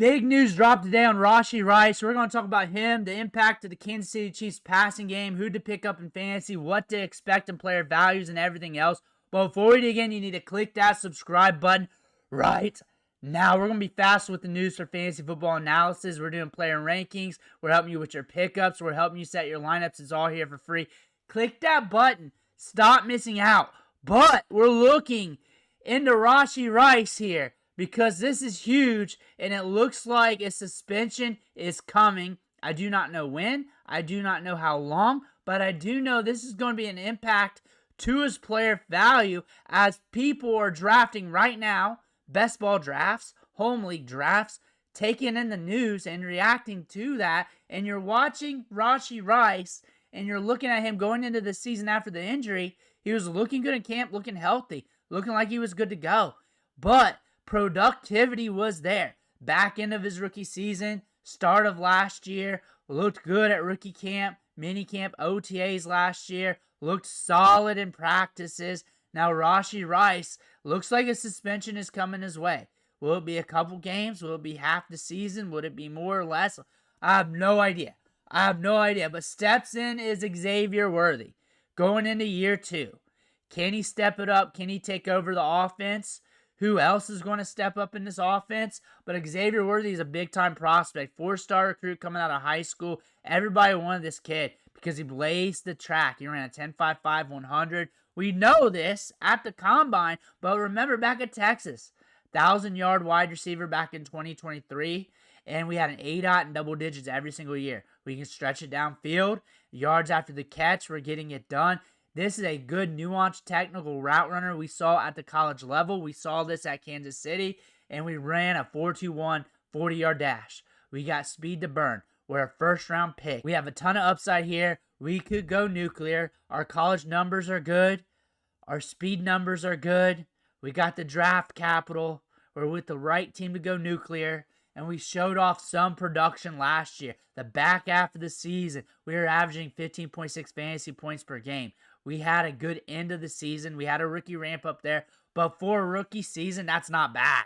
Big news dropped today on Rashee Rice. We're going to talk about him, the impact of the Kansas City Chiefs passing game, who to pick up in fantasy, what to expect in player values, and everything else. But before we begin, you need to click that subscribe button right now. We're going to be fast with the news for fantasy football analysis. We're doing player rankings. We're helping you with your pickups. We're helping you set your lineups. It's all here for free. Click that button. Stop missing out. But we're looking into Rashee Rice here, because this is huge, and it looks like a suspension is coming. I do not know when. I do not know how long. But I do know this is going to be an impact to his player value, as people are drafting right now, best ball drafts, home league drafts, taking in the news and reacting to that. And you're watching Rashee Rice, and you're looking at him going into the season after the injury. He was looking good in camp, looking healthy, looking like he was good to go. But productivity was there. Back end of his rookie season, start of last year, looked good at rookie camp, mini camp, OTAs last year, looked solid in practices. Now Rashee Rice looks like a suspension is coming his way. Will it be a couple games? Will it be half the season? Would it be more or less? I have no idea. But steps in is Xavier Worthy. Going into year 2. Can he step it up? Can he take over the offense? Who else is going to step up in this offense? But Xavier Worthy is a big-time prospect. 4-star recruit coming out of high school. Everybody wanted this kid because he blazed the track. He ran a 10.55 100. We know this at the combine, but remember back at Texas, 1,000-yard wide receiver back in 2023, and we had an ADOT in double digits every single year. We can stretch it downfield. Yards after the catch, we're getting it done. This is a good, nuanced, technical route runner we saw at the college level. We saw this at Kansas City, and we ran a 4.21 40-yard dash. We got speed to burn. We're a first-round pick. We have a ton of upside here. We could go nuclear. Our college numbers are good. Our speed numbers are good. We got the draft capital. We're with the right team to go nuclear. And we showed off some production last year. The back half of the season, we were averaging 15.6 fantasy points per game. We had a good end of the season. We had a rookie ramp up there. But for a rookie season, that's not bad.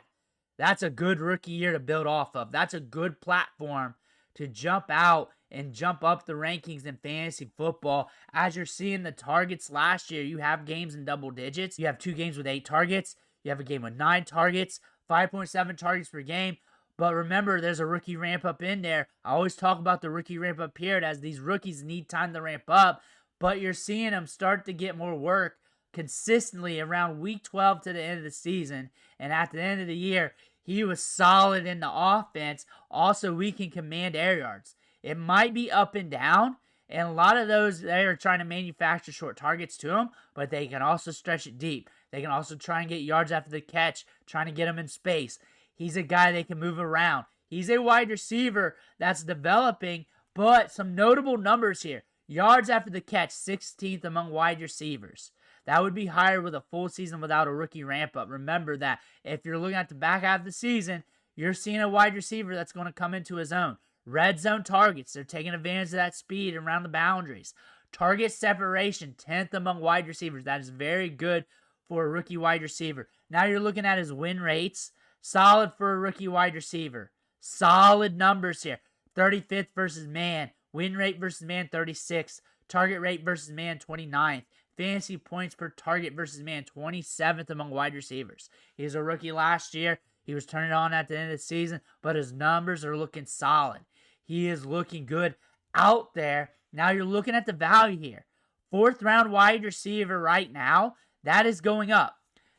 That's a good rookie year to build off of. That's a good platform to jump out and jump up the rankings in fantasy football. As you're seeing the targets last year, you have games in double digits. You have 2 games with 8 targets. You have a game with 9 targets, 5.7 targets per game. But remember, there's a rookie ramp up in there. I always talk about the rookie ramp up period as these rookies need time to ramp up. But you're seeing them start to get more work consistently around week 12 to the end of the season. And at the end of the year, he was solid in the offense. Also, we can command air yards. It might be up and down. And a lot of those, they are trying to manufacture short targets to him. But they can also stretch it deep. They can also try and get yards after the catch, trying to get him in space. He's a guy they can move around. He's a wide receiver that's developing, but some notable numbers here. Yards after the catch, 16th among wide receivers. That would be higher with a full season without a rookie ramp-up. Remember that if you're looking at the back half of the season, you're seeing a wide receiver that's going to come into his own. Red zone targets, they're taking advantage of that speed around the boundaries. Target separation, 10th among wide receivers. That is very good for a rookie wide receiver. Now you're looking at his win rates. Solid for a rookie wide receiver. Solid numbers here. 35th versus man. Win rate versus man, 36th. Target rate versus man, 29th. Fantasy points per target versus man, 27th among wide receivers. He was a rookie last year. He was turning on at the end of the season, but his numbers are looking solid. He is looking good out there. Now you're looking at the value here. 4th round wide receiver right now, that is going up.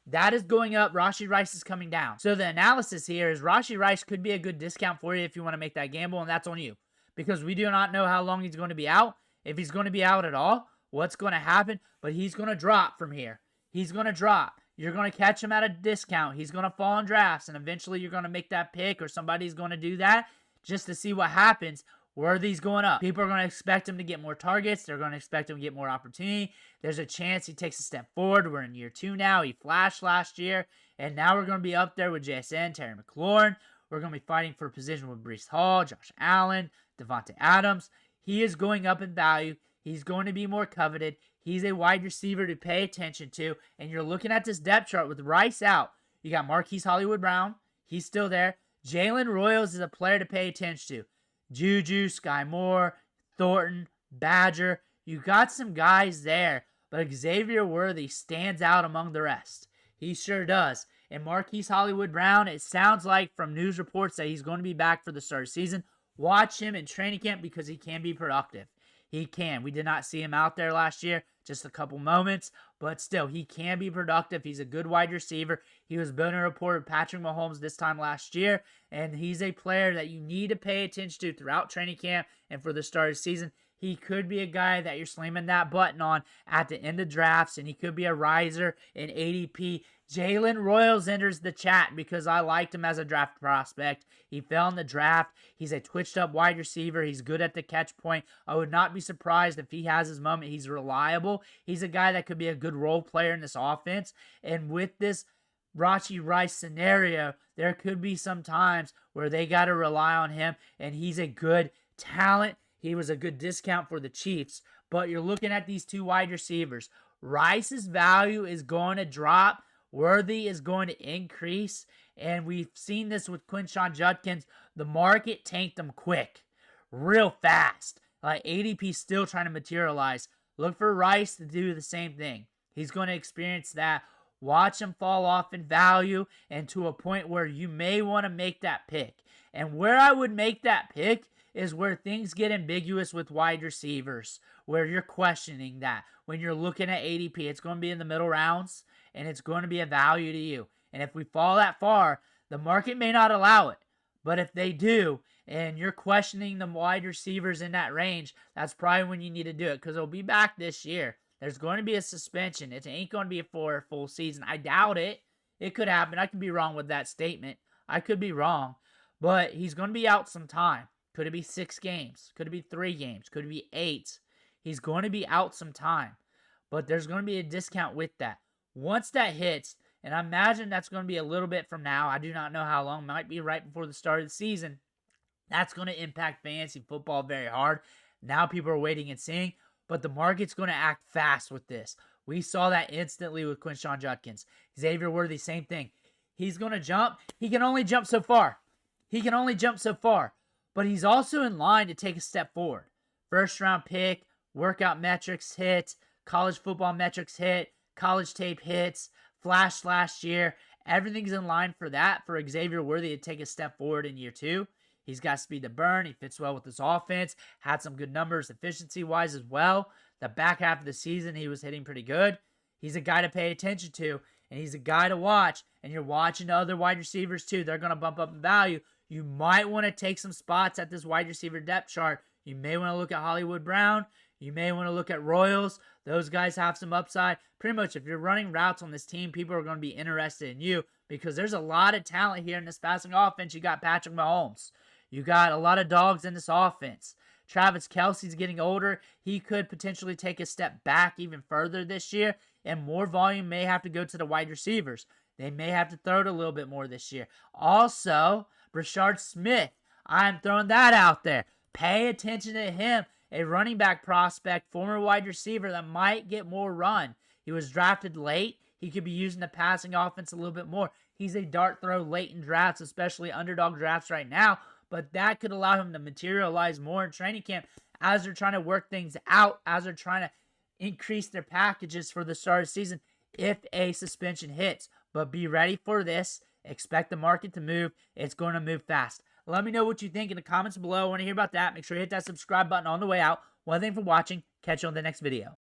That is going up. Rashee Rice is coming down. So the analysis here is Rashee Rice could be a good discount for you if you want to make that gamble, and that's on you. Because we do not know how long he's going to be out. If he's going to be out at all, what's going to happen? But he's going to drop from here. He's going to drop. You're going to catch him at a discount. He's going to fall in drafts, and eventually you're going to make that pick or somebody's going to do that just to see what happens. Worthy's going up. People are going to expect him to get more targets. They're going to expect him to get more opportunity. There's a chance he takes a step forward. We're in year 2 now. He flashed last year. And now we're going to be up there with JSN, Terry McLaurin. We're going to be fighting for a position with Breece Hall, Josh Allen, Devontae Adams. He is going up in value. He's going to be more coveted. He's a wide receiver to pay attention to. And you're looking at this depth chart with Rice out. You got Marquise Hollywood Brown. He's still there. Jalen Royals is a player to pay attention to. Juju, Sky Moore, Thornton, Badger. You got some guys there, but Xavier Worthy stands out among the rest. He sure does. And Marquise Hollywood Brown, it sounds like from news reports that he's going to be back for the start of the season. Watch him in training camp because he can be productive. He can. We did not see him out there last year, just a couple moments, but still, he can be productive. He's a good wide receiver. He was building a rapport with Patrick Mahomes this time last year, and he's a player that you need to pay attention to throughout training camp and for the start of the season. He could be a guy that you're slamming that button on at the end of drafts, and he could be a riser in ADP. Jalen Royals enters the chat because I liked him as a draft prospect. He fell in the draft. He's a twitched-up wide receiver. He's good at the catch point. I would not be surprised if he has his moment. He's reliable. He's a guy that could be a good role player in this offense. And with this Rashee Rice scenario, there could be some times where they got to rely on him, and he's a good talent. He was a good discount for the Chiefs. But you're looking at these two wide receivers. Rice's value is going to drop. Worthy is going to increase. And we've seen this with Quinshon Judkins. The market tanked them quick. Real fast. Like ADP still trying to materialize. Look for Rice to do the same thing. He's going to experience that. Watch him fall off in value and to a point where you may want to make that pick. And where I would make that pick is where things get ambiguous with wide receivers, where you're questioning that. When you're looking at ADP, it's going to be in the middle rounds, and it's going to be a value to you. And if we fall that far, the market may not allow it. But if they do, and you're questioning the wide receivers in that range, that's probably when you need to do it, because it'll be back this year. There's going to be a suspension. It ain't going to be for a full season. I doubt it. It could happen. I could be wrong with that statement. I could be wrong. But he's going to be out some time. Could it be 6 games? Could it be 3 games? Could it be 8? He's going to be out some time. But there's going to be a discount with that. Once that hits, and I imagine that's going to be a little bit from now. I do not know how long. It might be right before the start of the season. That's going to impact fantasy football very hard. Now people are waiting and seeing. But the market's going to act fast with this. We saw that instantly with Quinshon Judkins. Xavier Worthy, same thing. He's going to jump. He can only jump so far. But he's also in line to take a step forward. First round pick, workout metrics hit, college football metrics hit, college tape hits, flash last year. Everything's in line for that, for Xavier Worthy to take a step forward in year 2. He's got speed to burn. He fits well with this offense. Had some good numbers efficiency-wise as well. The back half of the season, he was hitting pretty good. He's a guy to pay attention to, and he's a guy to watch. And you're watching the other wide receivers too. They're going to bump up in value. You might want to take some spots at this wide receiver depth chart. You may want to look at Hollywood Brown. You may want to look at Royals. Those guys have some upside. Pretty much, if you're running routes on this team, people are going to be interested in you because there's a lot of talent here in this passing offense. You got Patrick Mahomes. You got a lot of dogs in this offense. Travis Kelce's getting older. He could potentially take a step back even further this year, and more volume may have to go to the wide receivers. They may have to throw it a little bit more this year. Also, Rashard Smith. I'm throwing that out there. Pay attention to him. A running back prospect, former wide receiver that might get more run. He was drafted late. He could be using the passing offense a little bit more. He's a dart throw late in drafts, especially underdog drafts right now. But that could allow him to materialize more in training camp as they're trying to work things out, as they're trying to increase their packages for the start of the season if a suspension hits. But be ready for this. Expect the market to move. It's going to move fast. Let me know what you think in the comments below. I want to hear about that. Make sure you hit that subscribe button on the way out. One thing for watching. Catch you on the next video.